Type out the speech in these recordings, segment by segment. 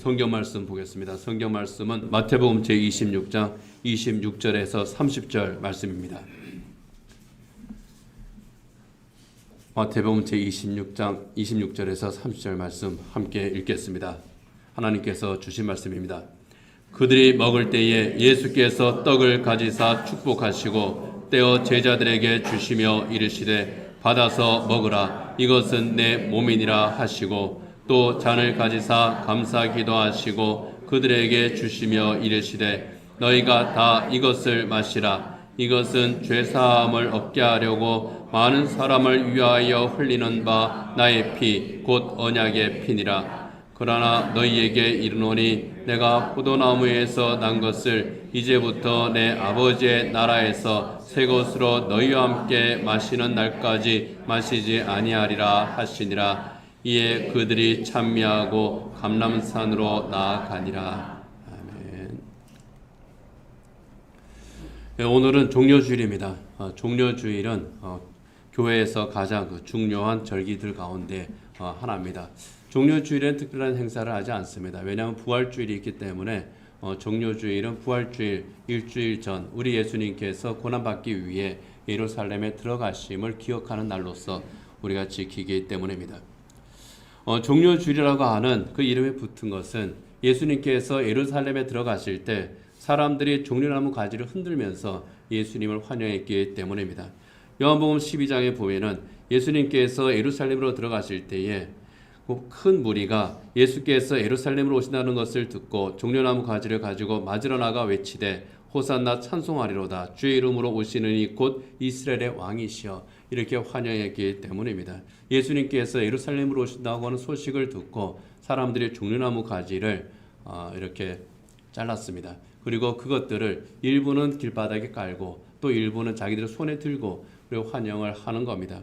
성경 말씀 보겠습니다. 성경 말씀은 마태복음 제26장 26절에서 30절 말씀입니다. 마태복음 제26장 26절에서 30절 말씀 함께 읽겠습니다. 하나님께서 주신 말씀입니다. 그들이 먹을 때에 예수께서 떡을 가지사 축복하시고 떼어 제자들에게 주시며 이르시되 받아서 먹으라 이것은 내 몸이니라 하시고 또 잔을 가지사 감사 기도하시고 그들에게 주시며 이르시되 너희가 다 이것을 마시라 이것은 죄사함을 얻게 하려고 많은 사람을 위하여 흘리는 바 나의 피 곧 언약의 피니라. 그러나 너희에게 이르노니 내가 포도나무에서 난 것을 이제부터 내 아버지의 나라에서 새 것으로 너희와 함께 마시는 날까지 마시지 아니하리라 하시니라. 이에 그들이 찬미하고 감람산으로 나아가니라. 아멘. 오늘은 종려주일입니다. 종려주일은 교회에서 가장 중요한 절기들 가운데 하나입니다. 종려주일엔 특별한 행사를 하지 않습니다. 왜냐하면 부활주일이 있기 때문에 종려주일은 부활주일 일주일 전 우리 예수님께서 고난받기 위해 예루살렘에 들어가심을 기억하는 날로서 우리가 지키기 때문입니다. 종려주일이라고 하는 그 이름에 붙은 것은 예수님께서 예루살렘에 들어가실 때 사람들이 종려나무 가지를 흔들면서 예수님을 환영했기 때문입니다. 요한복음 12장에 보면은 예수님께서 예루살렘으로 들어가실 때에 큰 무리가 예수께서 예루살렘으로 오신다는 것을 듣고 종려나무 가지를 가지고 맞으러 나가 외치되 호산나 찬송하리로다 주의 이름으로 오시느니 곧 이스라엘의 왕이시여 이렇게 환영했기 때문입니다. 예수님께서 예루살렘으로 오신다고 하는 소식을 듣고 사람들이 종려나무 가지를 이렇게 잘랐습니다. 그리고 그것들을 일부는 길바닥에 깔고 또 일부는 자기들 손에 들고 그리고 환영을 하는 겁니다.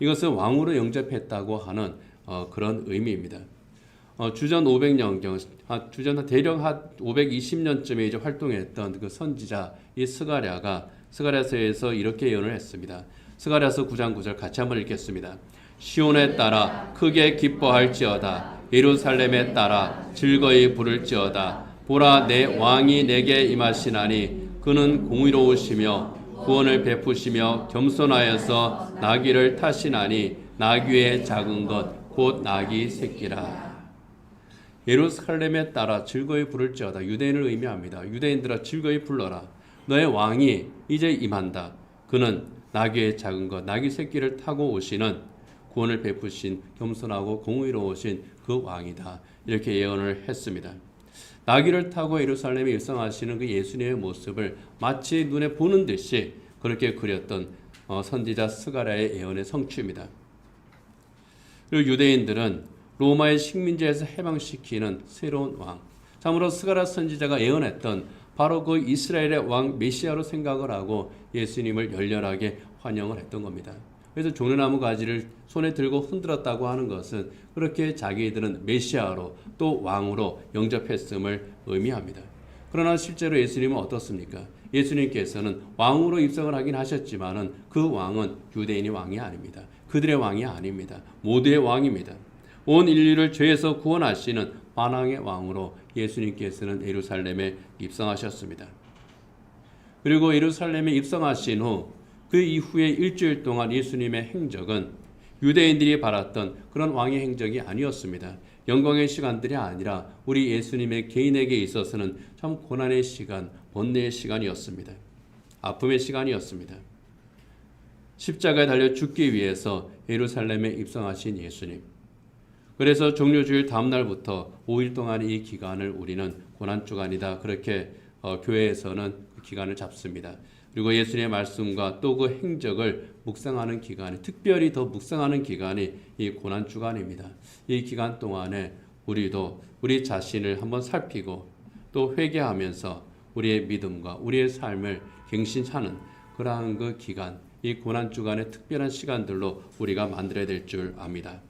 이것은 왕으로 영접했다고 하는 그런 의미입니다. 주전 500년경, 주전 대략 520년쯤에 이제 활동했던 그 선지자 이 스가랴가 스가랴서에서 이렇게 예언을 했습니다. 스가랴서 9장 9절 같이 한번 읽겠습니다. 시온에 따라 크게 기뻐할지어다 예루살렘에 따라 즐거이 부를지어다 보라 내 왕이 내게 임하시나니 그는 공의로우시며 구원을 베푸시며 겸손하여서 나귀를 타시나니 나귀의 작은 것 곧 나귀 새끼라. 예루살렘에 따라 즐거이 부를지어다 유대인을 의미합니다. 유대인들아 즐거이 불러라. 너의 왕이 이제 임한다. 그는 나귀의 작은 것 나귀 새끼를 타고 오시는 구원을 베푸신 겸손하고 공의로우신 그 왕이다. 이렇게 예언을 했습니다. 나귀를 타고 예루살렘에 입성하시는 그 예수님의 모습을 마치 눈에 보는 듯이 그렇게 그렸던 선지자 스가랴의 예언의 성취입니다. 그리고 유대인들은 로마의 식민지에서 해방시키는 새로운 왕, 참으로 스가랴 선지자가 예언했던 바로 그 이스라엘의 왕 메시아로 생각을 하고 예수님을 열렬하게 환영을 했던 겁니다. 그래서 종려나무 가지를 손에 들고 흔들었다고 하는 것은 그렇게 자기들은 메시아로 또 왕으로 영접했음을 의미합니다. 그러나 실제로 예수님은 어떻습니까? 예수님께서는 왕으로 입성을 하긴 하셨지만은 그 왕은 유대인의 왕이 아닙니다. 그들의 왕이 아닙니다. 모두의 왕입니다. 온 인류를 죄에서 구원하시는 만왕의 왕으로 예수님께서는 예루살렘에 입성하셨습니다. 그리고 예루살렘에 입성하신 후 그 이후에 일주일 동안 예수님의 행적은 유대인들이 바랐던 그런 왕의 행적이 아니었습니다. 영광의 시간들이 아니라 우리 예수님의 개인에게 있어서는 참 고난의 시간, 번뇌의 시간이었습니다. 아픔의 시간이었습니다. 십자가에 달려 죽기 위해서 예루살렘에 입성하신 예수님. 그래서 종려주일 다음 날부터 5일 동안 이 기간을 우리는 고난주간이다. 그렇게 교회에서는 그 기간을 잡습니다. 그리고 예수님의 말씀과 또 그 행적을 묵상하는 기간이 특별히 더 묵상하는 기간이 이 고난주간입니다. 이 기간 동안에 우리도 우리 자신을 한번 살피고 또 회개하면서 우리의 믿음과 우리의 삶을 갱신하는 그러한 그 기간, 이 고난주간의 특별한 시간들로 우리가 만들어야 될 줄 압니다.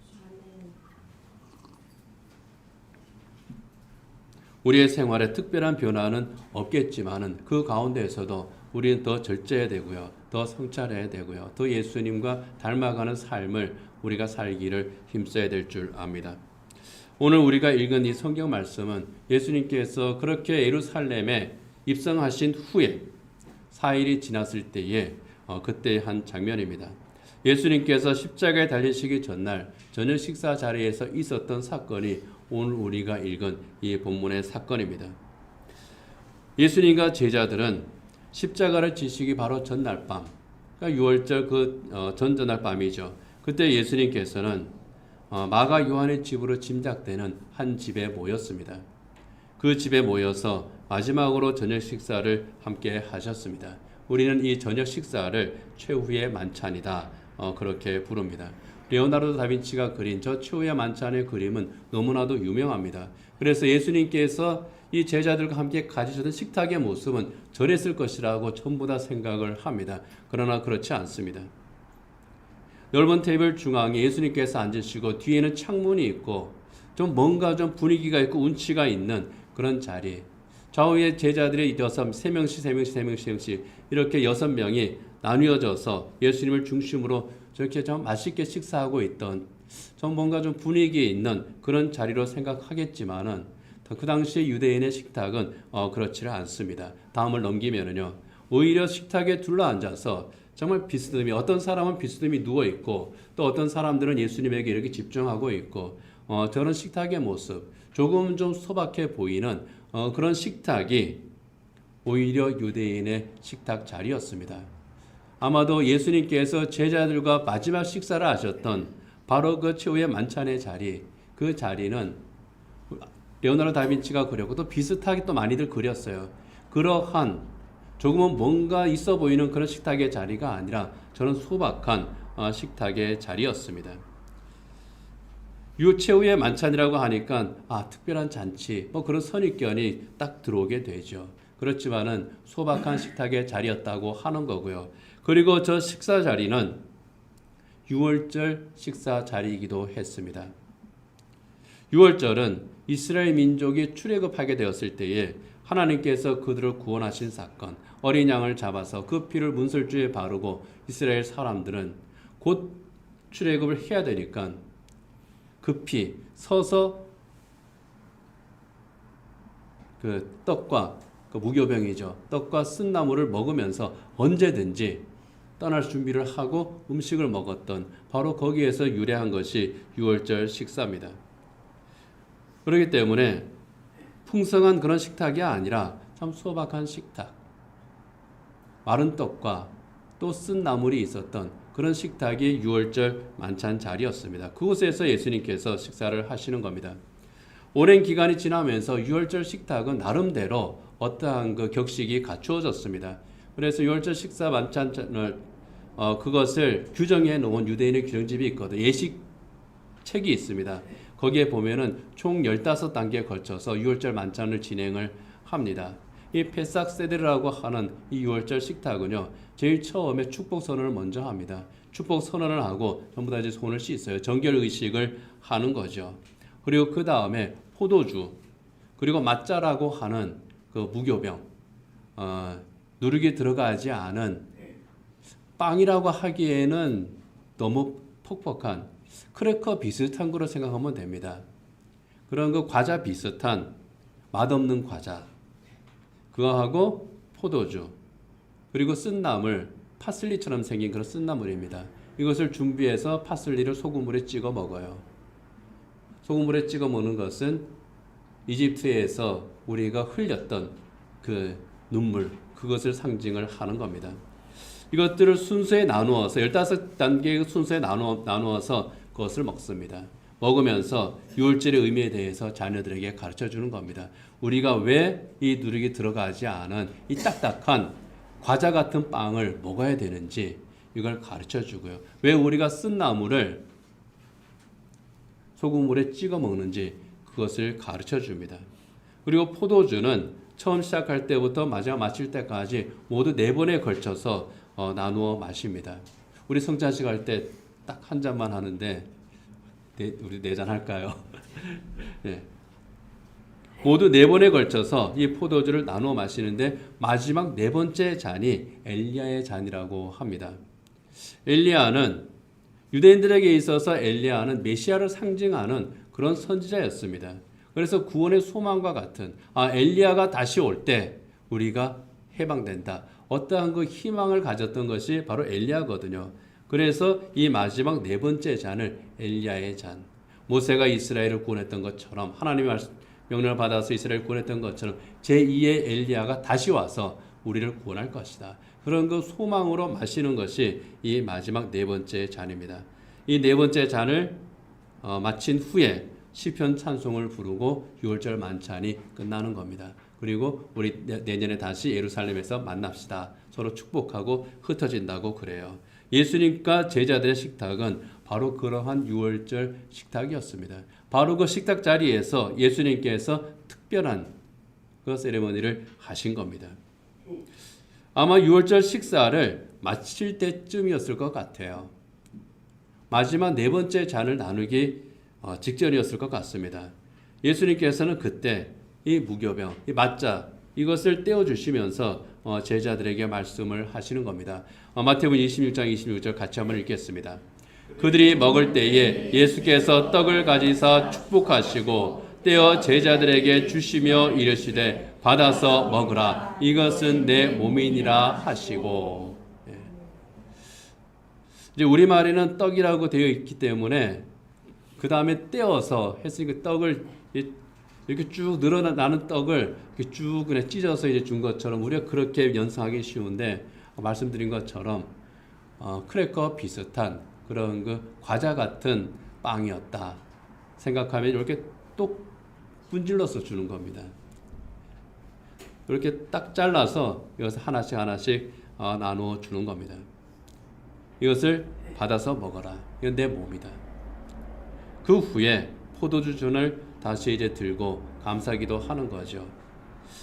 우리의 생활에 특별한 변화는 없겠지만은 그 가운데에서도 우리는 더 절제해야 되고요. 더 성찰해야 되고요. 더 예수님과 닮아가는 삶을 우리가 살기를 힘써야 될 줄 압니다. 오늘 우리가 읽은 이 성경 말씀은 예수님께서 그렇게 예루살렘에 입성하신 후에 4일이 지났을 때에 그때 한 장면입니다. 예수님께서 십자가에 달리시기 전날 저녁 식사 자리에서 있었던 사건이 오늘 우리가 읽은 이 본문의 사건입니다. 예수님과 제자들은 십자가를 지시기 바로 전날 밤, 그러니까 6월절 전전날 밤이죠. 그때 예수님께서는 마가 요한의 집으로 짐작되는 한 집에 모였습니다. 그 집에 모여서 마지막으로 저녁 식사를 함께 하셨습니다. 우리는 이 저녁 식사를 최후의 만찬이다 그렇게 부릅니다. 레오나르도 다빈치가 그린 저 최후의 만찬의 그림은 너무나도 유명합니다. 그래서 예수님께서 이 제자들과 함께 가지셨던 식탁의 모습은 저랬을 것이라고 전부 다 생각을 합니다. 그러나 그렇지 않습니다. 넓은 테이블 중앙에 예수님께서 앉으시고 뒤에는 창문이 있고 좀 뭔가 좀 분위기가 있고 운치가 있는 그런 자리. 좌우에 제자들이 이어서 3명씩 이렇게 6명이 나뉘어져서 예수님을 중심으로 저렇게 좀 맛있게 식사하고 있던 좀 뭔가 좀 분위기 있는 그런 자리로 생각하겠지만은 그 당시에 유대인의 식탁은 그렇지는 않습니다. 다음을 넘기면은요. 오히려 식탁에 둘러앉아서 정말 비스듬히 어떤 사람은 비스듬히 누워 있고 또 어떤 사람들은 예수님에게 이렇게 집중하고 있고 저런 식탁의 모습 조금 좀 소박해 보이는 그런 식탁이 오히려 유대인의 식탁 자리였습니다. 아마도 예수님께서 제자들과 마지막 식사를 하셨던 바로 그 최후의 만찬의 자리, 그 자리는 레오나르도 다빈치가 그렸고 또 비슷하게 또 많이들 그렸어요. 그러한 조금은 뭔가 있어 보이는 그런 식탁의 자리가 아니라 저는 소박한 식탁의 자리였습니다. 최후의 만찬이라고 하니까 특별한 잔치 그런 선입견이 딱 들어오게 되죠. 그렇지만은 소박한 식탁의 자리였다고 하는 거고요. 그리고 저 식사 자리는 6월절 식사 자리이기도 했습니다. 6월절은 이스라엘 민족이 출애굽하게 되었을 때에 하나님께서 그들을 구원하신 사건, 어린 양을 잡아서 그 피를 문설주에 바르고 이스라엘 사람들은 곧 출애굽을 해야 되니까 급히 서서 그 떡과 그 무교병이죠. 떡과 쓴나물을 먹으면서 언제든지 떠날 준비를 하고 음식을 먹었던 바로 거기에서 유래한 것이 6월절 식사입니다. 그렇기 때문에 풍성한 그런 식탁이 아니라 참 소박한 식탁, 마른 떡과 또 쓴 나물이 있었던 그런 식탁이 6월절 만찬 자리였습니다. 그곳에서 예수님께서 식사를 하시는 겁니다. 오랜 기간이 지나면서 6월절 식탁은 나름대로 어떠한 그 격식이 갖추어졌습니다. 그래서 6월절 식사 만찬을 그것을 규정해 놓은 유대인의 규정집이 있거든요. 예식 책이 있습니다. 거기에 보면은 총 15단계에 걸쳐서 6월절 만찬을 진행을 합니다. 이 페삭 세데르라고 하는 이 6월절 식탁은요. 제일 처음에 축복 선언을 먼저 합니다. 축복 선언을 하고 전부 다 이제 손을 씻어요. 정결 의식을 하는 거죠. 그리고 그 다음에 포도주 그리고 mat자라고 하는 그 무교병 누룩이 들어가지 않은 빵이라고 하기에는 너무 퍽퍽한 크래커 비슷한 거로 생각하면 됩니다. 그런 그 과자 비슷한 맛없는 과자 그거하고 포도주 그리고 쓴나물 파슬리처럼 생긴 그런 쓴나물입니다. 이것을 준비해서 파슬리를 소금물에 찍어 먹어요. 소금물에 찍어 먹는 것은 이집트에서 우리가 흘렸던 그 눈물 그것을 상징을 하는 겁니다. 이것들을 순서에 나누어서 15단계의 순서에 나누어서 그것을 먹습니다. 먹으면서 6월절의 의미에 대해서 자녀들에게 가르쳐 주는 겁니다. 우리가 왜 이 누룩이 들어가지 않은 이 딱딱한 과자 같은 빵을 먹어야 되는지 이걸 가르쳐 주고요. 왜 우리가 쓴 나물을 소금물에 찍어 먹는지 그것을 가르쳐 줍니다. 그리고 포도주는 처음 시작할 때부터 마지막 마실 때까지 모두 4번에 걸쳐서 나누어 마십니다. 우리 성찬식 할 때 딱 한 잔만 하는데 우리 4잔 할까요? 네. 모두 4번에 걸쳐서 이 포도주를 나누어 마시는데 마지막 4번째 잔이 엘리야의 잔이라고 합니다. 엘리야는 유대인들에게 있어서 엘리야는 메시아를 상징하는 그런 선지자였습니다. 그래서 구원의 소망과 같은 엘리야가 다시 올 때 우리가 해방된다. 어떠한 그 희망을 가졌던 것이 바로 엘리야거든요. 그래서 이 마지막 네 번째 잔을 엘리야의 잔. 모세가 이스라엘을 구원했던 것처럼 하나님의 명령을 받아서 이스라엘을 구원했던 것처럼 제2의 엘리야가 다시 와서 우리를 구원할 것이다. 그런 그 소망으로 마시는 것이 이 마지막 네 번째 잔입니다. 이 네 번째 잔을 마친 후에 시편 찬송을 부르고 6월절 만찬이 끝나는 겁니다. 그리고 우리 내년에 다시 예루살렘에서 만납시다. 서로 축복하고 흩어진다고 그래요. 예수님과 제자들의 식탁은 바로 그러한 6월절 식탁이었습니다. 바로 그 식탁 자리에서 예수님께서 특별한 그 세레머니를 하신 겁니다. 아마 6월절 식사를 마칠 때쯤이었을 것 같아요. 마지막 네 번째 잔을 나누기 직전이었을 것 같습니다. 예수님께서는 그때 이 무교병, 이 맞자 이것을 떼어주시면서 제자들에게 말씀을 하시는 겁니다. 마태복음 26장 26절 같이 한번 읽겠습니다. 그들이 먹을 때에 예수께서 떡을 가지사 축복하시고 떼어 제자들에게 주시며 이르시되 받아서 먹으라 이것은 내 몸이니라 하시고. 이제 우리말에는 떡이라고 되어 있기 때문에 그 다음에 떼어서 했으니까 떡을 이렇게 쭉 늘어나는 떡을 이렇게 쭉 그냥 찢어서 이제 준 것처럼 우리가 그렇게 연상하기 쉬운데 말씀드린 것처럼 크래커 비슷한 그런 그 과자 같은 빵이었다 생각하면 이렇게 똑 분질러서 주는 겁니다. 이렇게 딱 잘라서 이것을 하나씩 나누어 주는 겁니다. 이것을 받아서 먹어라. 이건 내 몸이다. 그 후에 포도주 잔을 다시 이제 들고 감사기도 하는 거죠.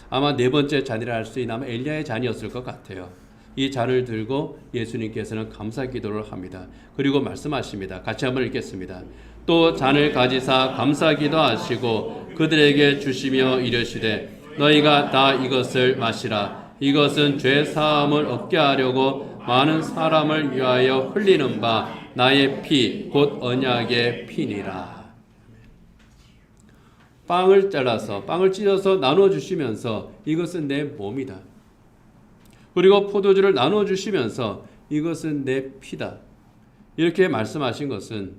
아마 네 번째 잔이라 할 수 있는 아마 엘리야의 잔이었을 것 같아요. 이 잔을 들고 예수님께서는 감사기도를 합니다. 그리고 말씀하십니다. 같이 한번 읽겠습니다. 또 잔을 가지사 감사기도 하시고 그들에게 주시며 이르시되 너희가 다 이것을 마시라. 이것은 죄 사함을 얻게 하려고 많은 사람을 위하여 흘리는 바 나의 피 곧 언약의 피니라. 빵을 잘라서 빵을 찢어서 나눠 주시면서 이것은 내 몸이다. 그리고 포도주를 나눠 주시면서 이것은 내 피다. 이렇게 말씀하신 것은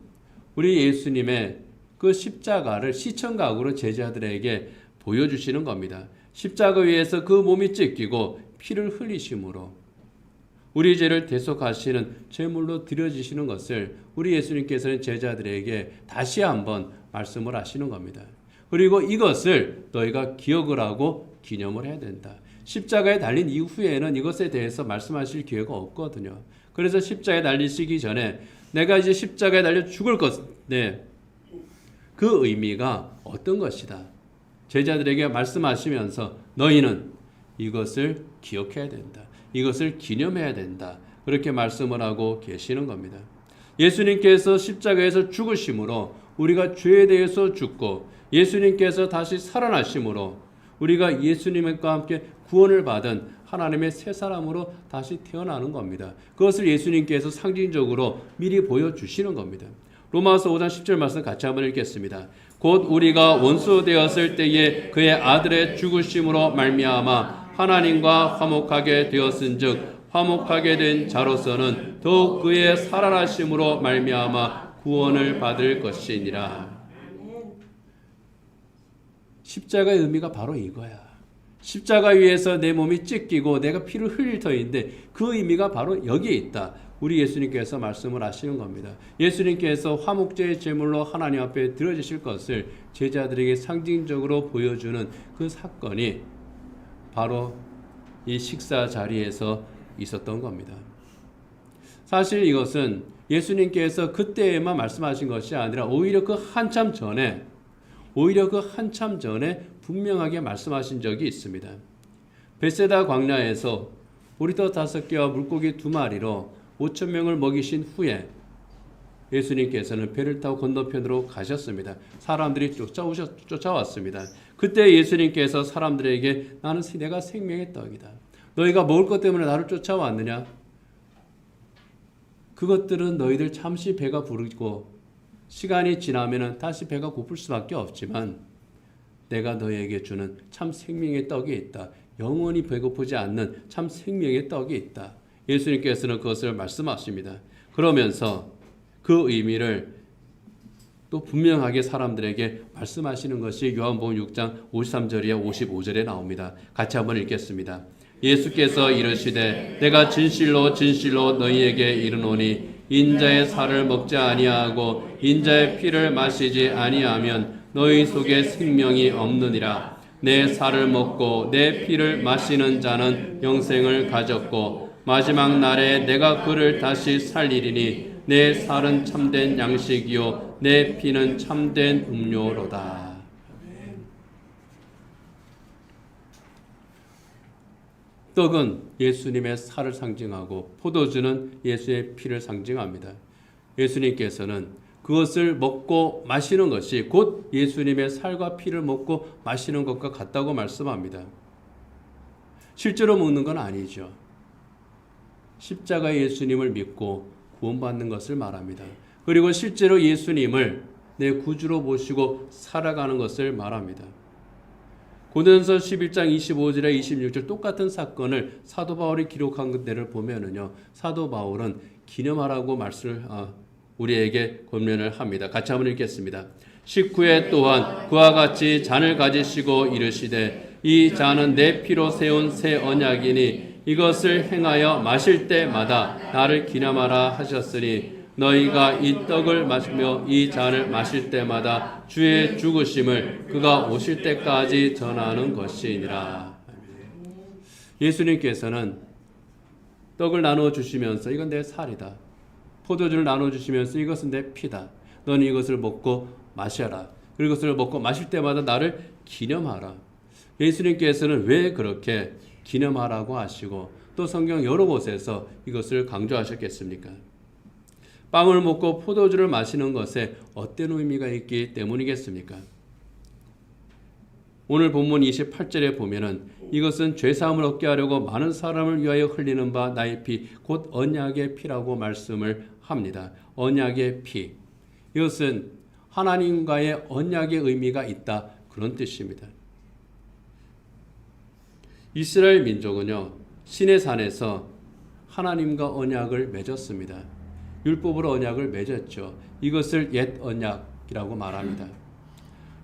우리 예수님의 그 십자가를 시청각으로 제자들에게 보여주시는 겁니다. 십자가 위에서 그 몸이 찢기고 피를 흘리심으로 우리 죄를 대속하시는 제물로 드려지시는 것을 우리 예수님께서는 제자들에게 다시 한번 말씀을 하시는 겁니다. 그리고 이것을 너희가 기억을 하고 기념을 해야 된다. 십자가에 달린 이후에는 이것에 대해서 말씀하실 기회가 없거든요. 그래서 십자가에 달리시기 전에 내가 이제 십자가에 달려 죽을 것인데 그 의미가 어떤 것이다. 제자들에게 말씀하시면서 너희는 이것을 기억해야 된다. 이것을 기념해야 된다. 그렇게 말씀을 하고 계시는 겁니다. 예수님께서 십자가에서 죽으심으로 우리가 죄에 대해서 죽고 예수님께서 다시 살아나심으로 우리가 예수님과 함께 구원을 받은 하나님의 새 사람으로 다시 태어나는 겁니다. 그것을 예수님께서 상징적으로 미리 보여주시는 겁니다. 로마서 5장 10절 말씀 같이 한번 읽겠습니다. 곧 우리가 원수 되었을 때에 그의 아들의 죽으심으로 말미암아 하나님과 화목하게 되었은즉 화목하게 된 자로서는 더욱 그의 살아나심으로 말미암아 구원을 받을 것이니라. 십자가의 의미가 바로 이거야. 십자가 위에서 내 몸이 찢기고 내가 피를 흘릴 터인데 그 의미가 바로 여기에 있다. 우리 예수님께서 말씀을 하시는 겁니다. 예수님께서 화목제의 제물로 하나님 앞에 드려지실 것을 제자들에게 상징적으로 보여주는 그 사건이 바로 이 식사 자리에서 있었던 겁니다. 사실 이것은 예수님께서 그때에만 말씀하신 것이 아니라 오히려 그 한참 전에 분명하게 말씀하신 적이 있습니다. 벳세다 광야에서 보리떡 5개와 물고기 2마리로 5,000명을 먹이신 후에 예수님께서는 배를 타고 건너편으로 가셨습니다. 사람들이 쫓아왔습니다. 그때 예수님께서 사람들에게 나는 내가 생명의 떡이다. 너희가 먹을 것 때문에 나를 쫓아왔느냐? 그것들은 너희들 잠시 배가 부르고 시간이 지나면은 다시 배가 고플 수밖에 없지만 내가 너에게 주는 참 생명의 떡이 있다. 영원히 배고프지 않는 참 생명의 떡이 있다. 예수님께서는 그것을 말씀하십니다. 그러면서 그 의미를 또 분명하게 사람들에게 말씀하시는 것이 요한복음 6장 53절이야 55절에 나옵니다. 같이 한번 읽겠습니다. 예수께서 이르시되 내가 진실로 진실로 너희에게 이르노니 인자의 살을 먹지 아니하고 인자의 피를 마시지 아니하면 너희 속에 생명이 없느니라. 내 살을 먹고 내 피를 마시는 자는 영생을 가졌고 마지막 날에 내가 그를 다시 살리리니 내 살은 참된 양식이요 내 피는 참된 음료로다. 떡은 예수님의 살을 상징하고 포도주는 예수의 피를 상징합니다. 예수님께서는 그것을 먹고 마시는 것이 곧 예수님의 살과 피를 먹고 마시는 것과 같다고 말씀합니다. 실제로 먹는 건 아니죠. 십자가 예수님을 믿고 구원받는 것을 말합니다. 그리고 실제로 예수님을 내 구주로 모시고 살아가는 것을 말합니다. 고린도전서 11장 25절에 26절 똑같은 사건을 사도 바울이 기록한 데를 보면은요, 사도 바울은 기념하라고 말씀을 우리에게 권면을 합니다. 같이 한번 읽겠습니다. 19회 또한 그와 같이 잔을 가지시고 이르시되 이 잔은 내 피로 세운 새 언약이니 이것을 행하여 마실 때마다 나를 기념하라 하셨으니 너희가 이 떡을 마시며 이 잔을 마실 때마다 주의 죽으심을 그가 오실 때까지 전하는 것이니라. 예수님께서는 떡을 나누어 주시면서 이건 내 살이다. 포도주를 나누어 주시면서 이것은 내 피다. 너는 이것을 먹고 마셔라. 그리고 이것을 먹고 마실 때마다 나를 기념하라. 예수님께서는 왜 그렇게 기념하라고 하시고 또 성경 여러 곳에서 이것을 강조하셨겠습니까? 빵을 먹고 포도주를 마시는 것에 어떤 의미가 있기 때문이겠습니까? 오늘 본문 28절에 보면은 이것은 죄사함을 얻게 하려고 많은 사람을 위하여 흘리는 바 나의 피, 곧 언약의 피라고 말씀을 합니다. 언약의 피. 이것은 하나님과의 언약의 의미가 있다. 그런 뜻입니다. 이스라엘 민족은요, 시내산에서 하나님과 언약을 맺었습니다. 율법으로 언약을 맺었죠. 이것을 옛 언약이라고 말합니다.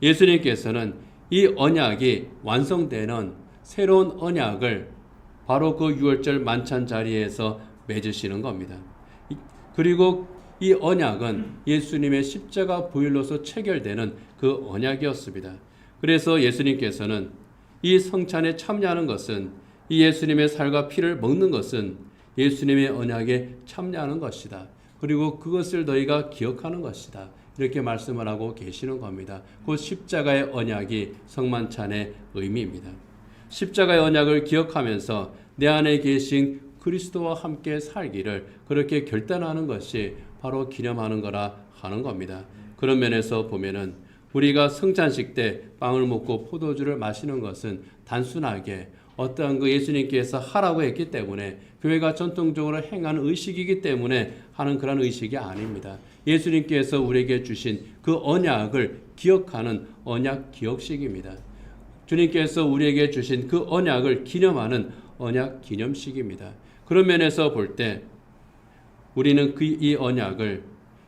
예수님께서는 이 언약이 완성되는 새로운 언약을 바로 그 유월절 만찬 자리에서 맺으시는 겁니다. 그리고 이 언약은 예수님의 십자가 보혈로서 체결되는 그 언약이었습니다. 그래서 예수님께서는 이 성찬에 참여하는 것은 이 예수님의 살과 피를 먹는 것은 예수님의 언약에 참여하는 것이다. 그리고 그것을 너희가 기억하는 것이다. 이렇게 말씀을 하고 계시는 겁니다. 곧 십자가의 언약이 성만찬의 의미입니다. 십자가의 언약을 기억하면서 내 안에 계신 그리스도와 함께 살기를 그렇게 결단하는 것이 바로 기념하는 거라 하는 겁니다. 그런 면에서 보면은 우리가 성찬식 때 빵을 먹고 포도주를 마시는 것은 단순하게 어떠한 그 예수님께서 하라고 했기 때문에 교회가 전통적으로 행하는 의식이기 때문에 하는 그런 의식이 아닙니다. 예수님께서 우리에게 주신 그 언약을 기억하는 언약 기억식입니다. 주님께서 우리에게 주신 그 언약을 기념하는 언약 기념식입니다. 그런 면에서 볼 때 우리는 이 언약을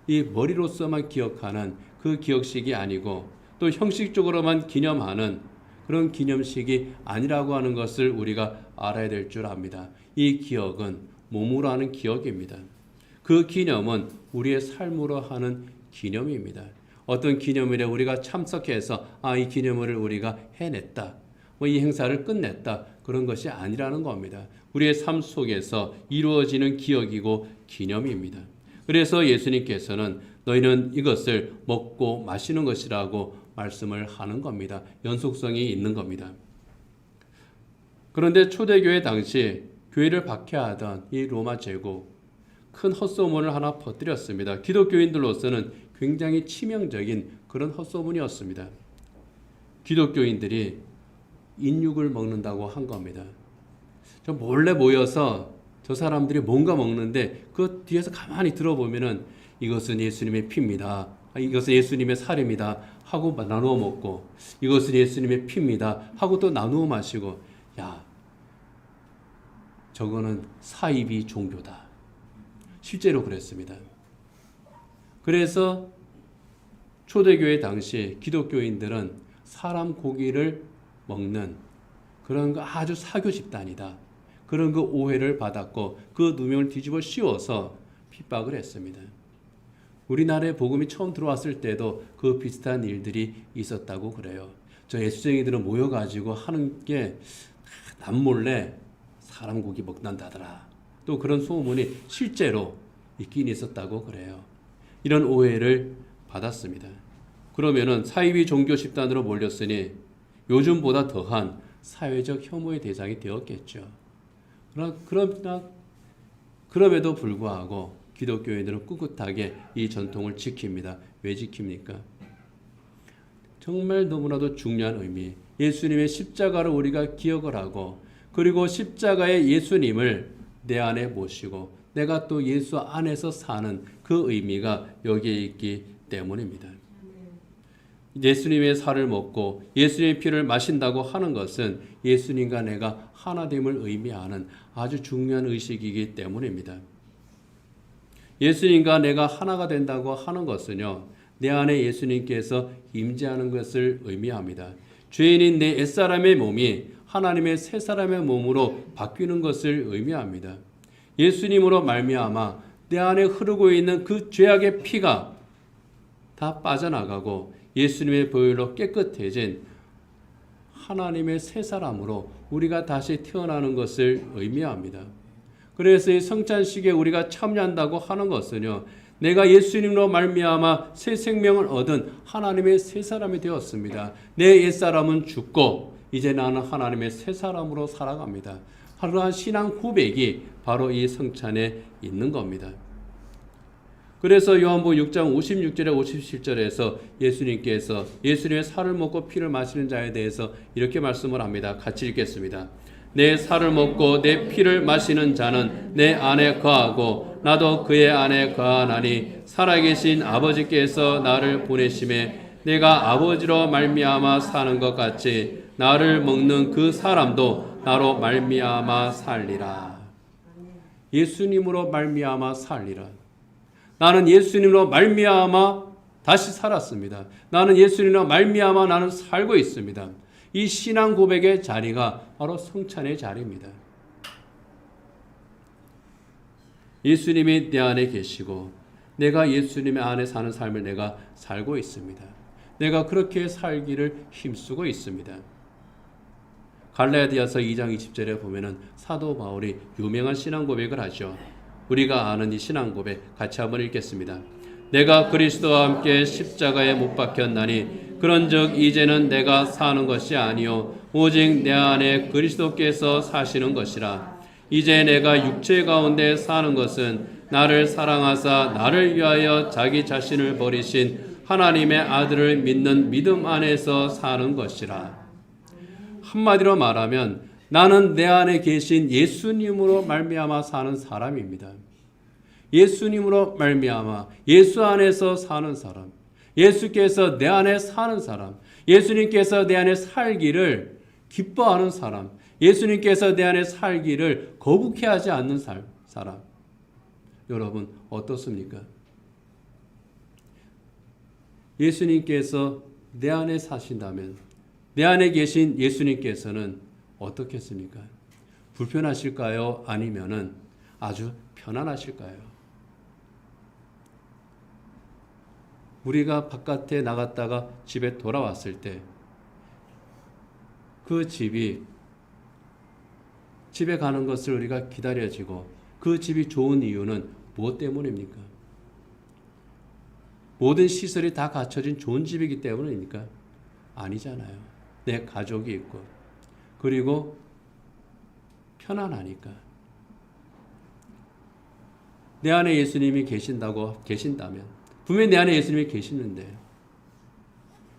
이 머리로서만 기억하는 그 기억식이 아니고 또 형식적으로만 기념하는 그런 기념식이 아니라고 하는 것을 우리가 알아야 될 줄 압니다. 이 기억은 몸으로 하는 기억입니다. 그 기념은 우리의 삶으로 하는 기념입니다. 어떤 기념일에 우리가 참석해서 이 기념일을 우리가 해냈다. 이 행사를 끝냈다. 그런 것이 아니라는 겁니다. 우리의 삶 속에서 이루어지는 기억이고 기념입니다. 그래서 예수님께서는 너희는 이것을 먹고 마시는 것이라고 말씀을 하는 겁니다. 연속성이 있는 겁니다. 그런데 초대교회 당시 교회를 박해하던 이 로마 제국 큰 헛소문을 하나 퍼뜨렸습니다. 기독교인들로서는 굉장히 치명적인 그런 헛소문이었습니다. 기독교인들이 인육을 먹는다고 한 겁니다. 저 몰래 모여서 저 사람들이 뭔가 먹는데 그 뒤에서 가만히 들어보면은 이것은 예수님의 피입니다. 이것은 예수님의 살입니다 하고 나누어 먹고, 이것은 예수님의 피입니다 하고 또 나누어 마시고, 야, 저거는 사이비 종교다. 실제로 그랬습니다. 그래서 초대교회 당시 기독교인들은 사람 고기를 먹는 그런 거 아주 사교 집단이다, 그런 그 오해를 받았고 그 누명을 뒤집어 씌워서 핍박을 했습니다. 우리나라에 복음이 처음 들어왔을 때도 그 비슷한 일들이 있었다고 그래요. 저 예수쟁이들은 모여가지고 하는 게 남몰래 사람 고기 먹는다더라, 또 그런 소문이 실제로 있긴 있었다고 그래요. 이런 오해를 받았습니다. 그러면은 사이비 종교 집단으로 몰렸으니 요즘보다 더한 사회적 혐오의 대상이 되었겠죠. 그럼에도 불구하고 기독교인들은 꿋꿋하게 이 전통을 지킵니다. 왜 지킵니까? 정말 너무나도 중요한 의미, 예수님의 십자가를 우리가 기억을 하고, 그리고 십자가의 예수님을 내 안에 모시고 내가 또 예수 안에서 사는 그 의미가 여기에 있기 때문입니다. 예수님의 살을 먹고 예수님의 피를 마신다고 하는 것은 예수님과 내가 하나됨을 의미하는 아주 중요한 의식이기 때문입니다. 예수님과 내가 하나가 된다고 하는 것은요, 내 안에 예수님께서 임재하는 것을 의미합니다. 죄인인 내 옛사람의 몸이 하나님의 새 사람의 몸으로 바뀌는 것을 의미합니다. 예수님으로 말미암아 내 안에 흐르고 있는 그 죄악의 피가 다 빠져나가고 예수님의 보혈로 깨끗해진 하나님의 새 사람으로 우리가 다시 태어나는 것을 의미합니다. 그래서 이 성찬식에 우리가 참여한다고 하는 것은요, 내가 예수님으로 말미암아 새 생명을 얻은 하나님의 새 사람이 되었습니다. 내 옛사람은 죽고 이제 나는 하나님의 새 사람으로 살아갑니다. 그러한 신앙 고백이 바로 이 성찬에 있는 겁니다. 그래서 요한복음 6장 56절에 57절에서 예수님께서 예수님의 살을 먹고 피를 마시는 자에 대해서 이렇게 말씀을 합니다. 같이 읽겠습니다. 내 살을 먹고 내 피를 마시는 자는 내 안에 거하고 나도 그의 안에 거하나니 살아계신 아버지께서 나를 보내심에 내가 아버지로 말미암아 사는 것 같이 나를 먹는 그 사람도 나로 말미암아 살리라. 예수님으로 말미암아 살리라. 나는 예수님으로 말미암아 다시 살았습니다. 나는 예수님으로 말미암아 나는 살고 있습니다. 이 신앙 고백의 자리가 바로 성찬의 자리입니다. 예수님이 내 안에 계시고 내가 예수님의 안에 사는 삶을 내가 살고 있습니다. 내가 그렇게 살기를 힘쓰고 있습니다. 갈라디아서 2장 20절에 보면은 사도 바울이 유명한 신앙 고백을 하죠. 우리가 아는 이 신앙 고백 같이 한번 읽겠습니다. 내가 그리스도와 함께 십자가에 못 박혔나니 그런즉 이제는 내가 사는 것이 아니요 오직 내 안에 그리스도께서 사시는 것이라. 이제 내가 육체 가운데 사는 것은 나를 사랑하사 나를 위하여 자기 자신을 버리신 하나님의 아들을 믿는 믿음 안에서 사는 것이라. 한마디로 말하면 나는 내 안에 계신 예수님으로 말미암아 사는 사람입니다. 예수님으로 말미암아 예수 안에서 사는 사람, 예수께서 내 안에 사는 사람, 예수님께서 내 안에 살기를 기뻐하는 사람, 예수님께서 내 안에 살기를 거북해하지 않는 사람. 여러분 어떻습니까? 예수님께서 내 안에 사신다면, 내 안에 계신 예수님께서는 어떻겠습니까? 불편하실까요? 아니면은 아주 편안하실까요? 우리가 바깥에 나갔다가 집에 돌아왔을 때 그 집에 가는 것을 우리가 기다려지고 그 집이 좋은 이유는 무엇 때문입니까? 모든 시설이 다 갖춰진 좋은 집이기 때문입니까? 아니잖아요. 내 가족이 있고 그리고 편안하니까. 내 안에 예수님이 계신다면 분명히 내 안에 예수님이 계시는데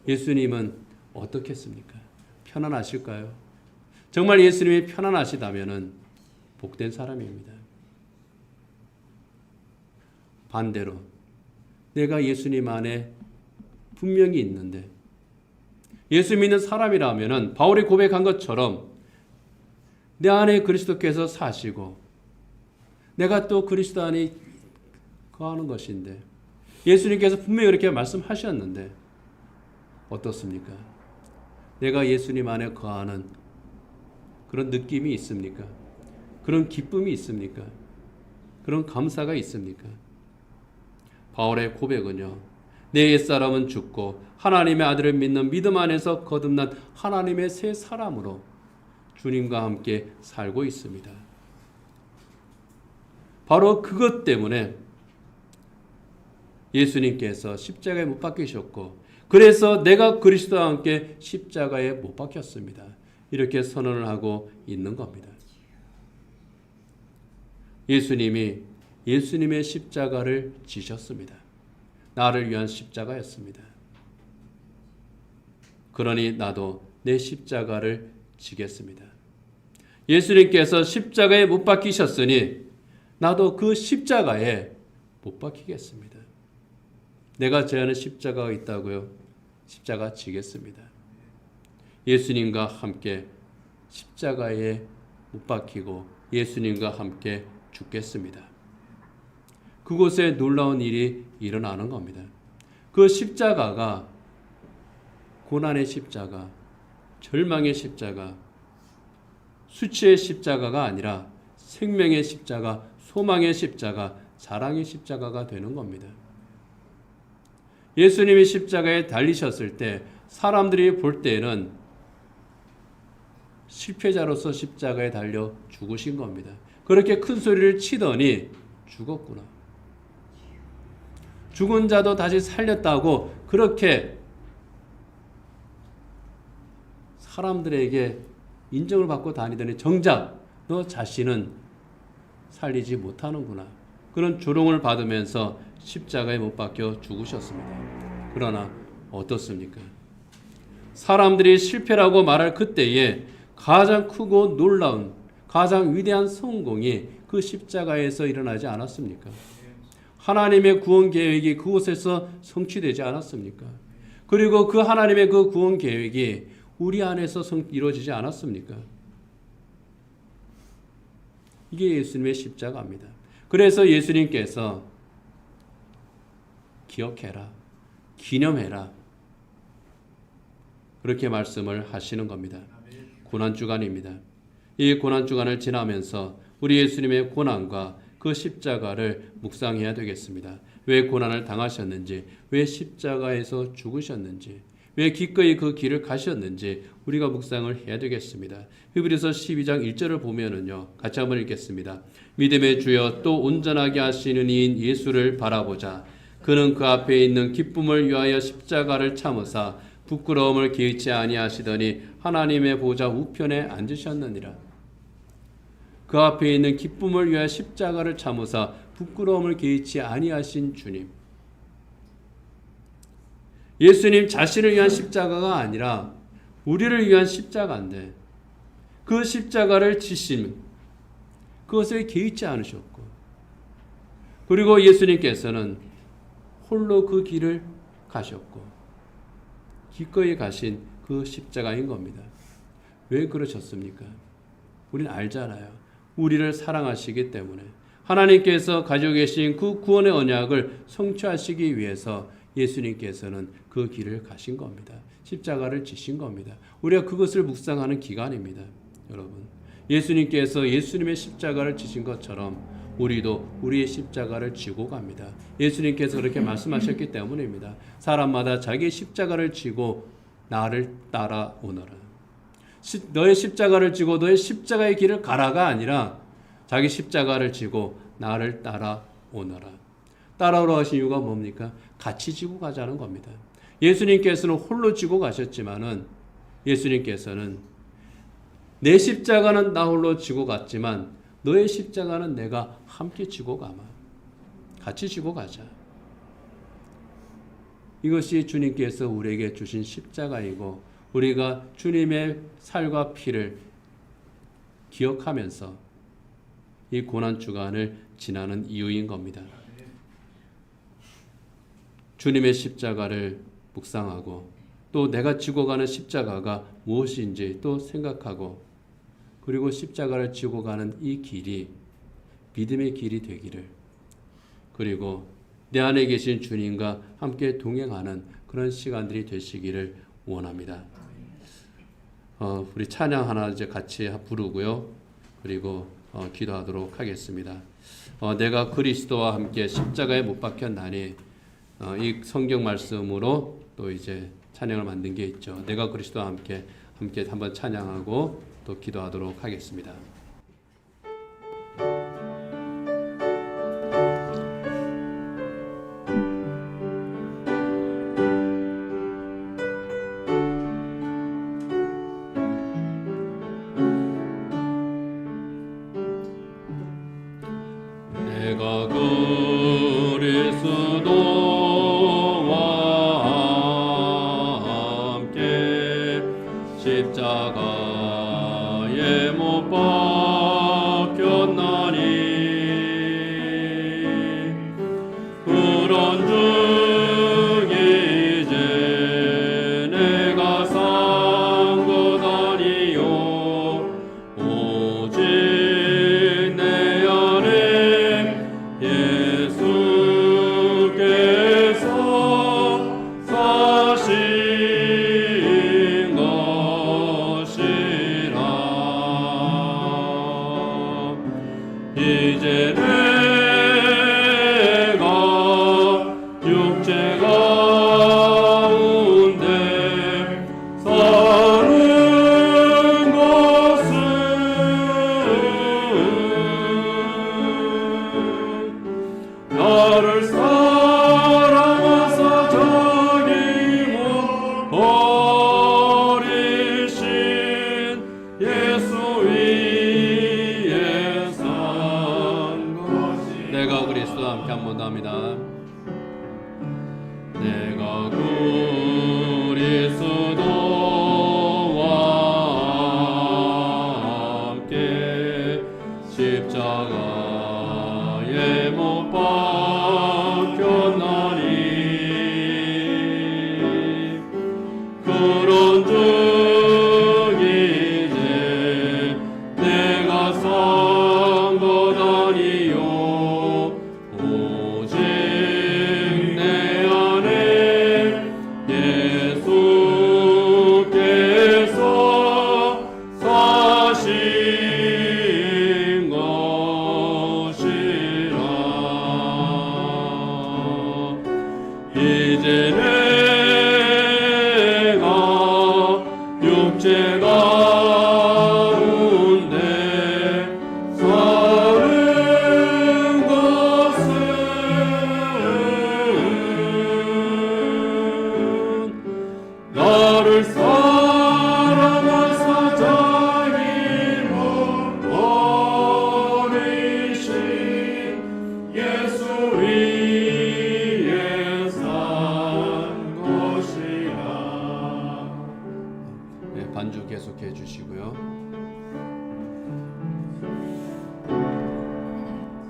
예수님은 어떻겠습니까? 편안하실까요? 정말 예수님이 편안하시다면 복된 사람입니다. 반대로 내가 예수님 안에 분명히 있는데 예수 믿는 사람이라면은 바울이 고백한 것처럼 내 안에 그리스도께서 사시고 내가 또 그리스도 안에 거하는 것인데 예수님께서 분명히 그렇게 말씀하셨는데 어떻습니까? 내가 예수님 안에 거하는 그런 느낌이 있습니까? 그런 기쁨이 있습니까? 그런 감사가 있습니까? 바울의 고백은요, 내 옛사람은 죽고 하나님의 아들을 믿는 믿음 안에서 거듭난 하나님의 새 사람으로 주님과 함께 살고 있습니다. 바로 그것 때문에 예수님께서 십자가에 못 박히셨고 그래서 내가 그리스도와 함께 십자가에 못 박혔습니다. 이렇게 선언을 하고 있는 겁니다. 예수님이 예수님의 십자가를 지셨습니다. 나를 위한 십자가였습니다. 그러니 나도 내 십자가를 지겠습니다. 예수님께서 십자가에 못 박히셨으니 나도 그 십자가에 못 박히겠습니다. 내가 제하는 십자가가 있다고요? 십자가 지겠습니다. 예수님과 함께 십자가에 못 박히고 예수님과 함께 죽겠습니다. 그곳에 놀라운 일이 일어나는 겁니다. 그 십자가가 고난의 십자가, 절망의 십자가, 수치의 십자가가 아니라 생명의 십자가, 소망의 십자가, 사랑의 십자가가 되는 겁니다. 예수님이 십자가에 달리셨을 때 사람들이 볼 때에는 실패자로서 십자가에 달려 죽으신 겁니다. 그렇게 큰 소리를 치더니 죽었구나. 죽은 자도 다시 살렸다고 그렇게 사람들에게 인정을 받고 다니더니 정작 너 자신은 살리지 못하는구나. 그런 조롱을 받으면서 십자가에 못 박혀 죽으셨습니다. 그러나 어떻습니까? 사람들이 실패라고 말할 그때에 가장 크고 놀라운 가장 위대한 성공이 그 십자가에서 일어나지 않았습니까? 하나님의 구원 계획이 그곳에서 성취되지 않았습니까? 그리고 그 하나님의 그 구원 계획이 우리 안에서 이루어지지 않았습니까? 이게 예수님의 십자가입니다. 그래서 예수님께서 기억해라, 기념해라 그렇게 말씀을 하시는 겁니다. 고난주간입니다. 이 고난주간을 지나면서 우리 예수님의 고난과 그 십자가를 묵상해야 되겠습니다. 왜 고난을 당하셨는지, 왜 십자가에서 죽으셨는지, 왜 기꺼이 그 길을 가셨는지 우리가 묵상을 해야 되겠습니다. 히브리서 12장 1절을 보면은요, 같이 한번 읽겠습니다. 믿음의 주여 또 온전하게 하시는 이인 예수를 바라보자. 그는 그 앞에 있는 기쁨을 위하여 십자가를 참으사 부끄러움을 개의치 아니하시더니 하나님의 보좌 우편에 앉으셨느니라. 그 앞에 있는 기쁨을 위하여 십자가를 참으사 부끄러움을 개의치 아니하신 주님. 예수님 자신을 위한 십자가가 아니라 우리를 위한 십자가인데 그 십자가를 지신 그것에 개의치 않으셨고 그리고 예수님께서는 홀로 그 길을 가셨고 기꺼이 가신 그 십자가인 겁니다. 왜 그러셨습니까? 우리는 알잖아요. 우리를 사랑하시기 때문에 하나님께서 가지고 계신 그 구원의 언약을 성취하시기 위해서 예수님께서는 그 길을 가신 겁니다. 십자가를 지신 겁니다. 우리가 그것을 묵상하는 기간입니다. 여러분, 예수님께서 예수님의 십자가를 지신 것처럼 우리도 우리의 십자가를 지고 갑니다. 예수님께서 그렇게 말씀하셨기 때문입니다. 사람마다 자기의 십자가를 지고 나를 따라오너라. 너의 십자가를 지고 너의 십자가의 길을 가라가 아니라 자기 십자가를 지고 나를 따라오너라. 따라오라 하신 이유가 뭡니까? 같이 지고 가자는 겁니다. 예수님께서는 홀로 지고 가셨지만은 예수님께서는 내 십자가는 나 홀로 지고 갔지만 너의 십자가는 내가 함께 지고 가마. 같이 지고 가자. 이것이 주님께서 우리에게 주신 십자가이고 우리가 주님의 살과 피를 기억하면서 이 고난주간을 지나는 이유인 겁니다. 주님의 십자가를 묵상하고 또 내가 지고 가는 십자가가 무엇인지 또 생각하고 그리고 십자가를 지고 가는 이 길이 믿음의 길이 되기를 그리고 내 안에 계신 주님과 함께 동행하는 그런 시간들이 되시기를 원합니다. 우리 찬양 하나 이제 같이 부르고요. 그리고 기도하도록 하겠습니다. 내가 그리스도와 함께 십자가에 못 박혔나니 이 성경 말씀으로 또 이제 찬양을 만든 게 있죠. 내가 그리스도와 함께 한번 찬양하고 또 기도하도록 하겠습니다. 내가 그리스도와 함께 십자가에 못 박혔나니 그런즉 이제 내가 산 것 아니요 오직 내 안에 예수께서 사신 것이라 이제 내가 육체 가운데 사는 것은 나를 사랑하사 자기 못 버리신 예수 위에 산 것이 내가 그리스도와 함께 한 번 더 합니다. 내가 그리스도와 함께 십자가에 못 박혔나니 그런즉 이제 내가 산 것 아니요 오직 내 안에 예수께서 사신 것이라 이제 내가 육체 가운데 사는 것은 나를 사랑하사 자기 못 버리신 예수 위에 산 것이라. 네, 반주 계속해 주시고요.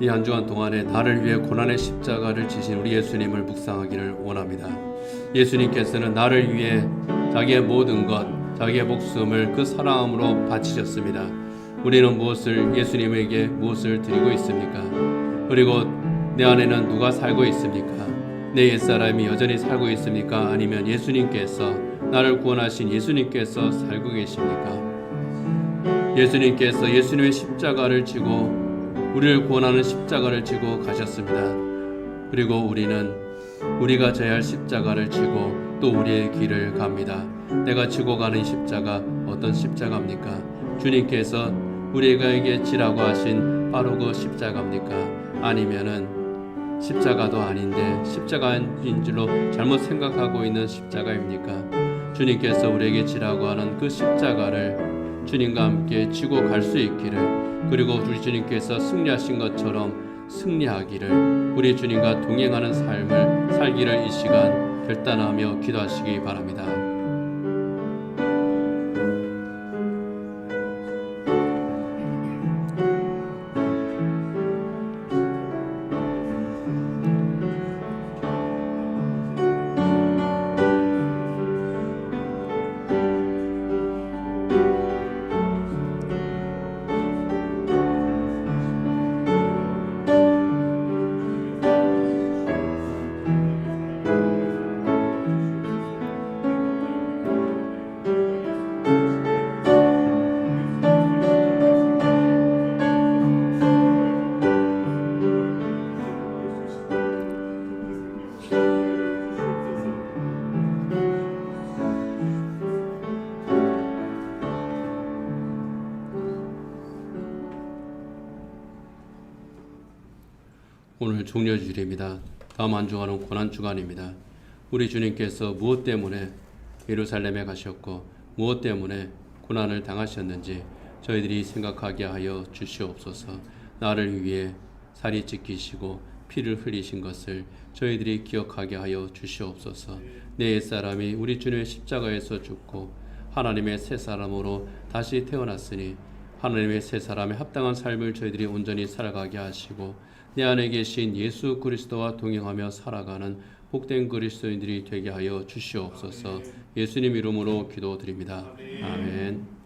이 한 주간 동안에 나를 위해 고난의 십자가를 지신 우리 예수님을 묵상하기를 원합니다. 예수님께서는 나를 위해 자기의 모든 것, 자기의 목숨을 그 사랑함으로 바치셨습니다. 우리는 예수님에게 무엇을 드리고 있습니까? 그리고 내 안에는 누가 살고 있습니까? 내 옛사람이 여전히 살고 있습니까? 아니면 예수님께서 나를 구원하신 예수님께서 살고 계십니까? 예수님께서 예수님의 십자가를 지고 우리를 구원하는 십자가를 지고 가셨습니다. 그리고 우리는 우리가 져야 할 십자가를 지고 또 우리의 길을 갑니다. 내가 지고 가는 십자가 어떤 십자가입니까? 주님께서 우리에게 지라고 하신 바로 그 십자가입니까? 아니면은 십자가도 아닌데 십자가인 줄로 잘못 생각하고 있는 십자가입니까? 주님께서 우리에게 지라고 하는 그 십자가를 주님과 함께 지고 갈 수 있기를 그리고 우리 주님께서 승리하신 것처럼 승리하기를 우리 주님과 동행하는 삶을 살기를 이 시간 결단하며 기도하시기 바랍니다. 오늘 종려주일입니다. 다음 한 주간은 고난주간입니다. 우리 주님께서 무엇 때문에 예루살렘에 가셨고 무엇 때문에 고난을 당하셨는지 저희들이 생각하게 하여 주시옵소서. 나를 위해 살이 찢기시고 피를 흘리신 것을 저희들이 기억하게 하여 주시옵소서. 내 옛사람이 우리 주님의 십자가에서 죽고 하나님의 새 사람으로 다시 태어났으니 하나님의 새 사람에 합당한 삶을 저희들이 온전히 살아가게 하시고 내 안에 계신 예수 그리스도와 동행하며 살아가는 복된 그리스도인들이 되게 하여 주시옵소서. 예수님 이름으로 기도드립니다. 아멘.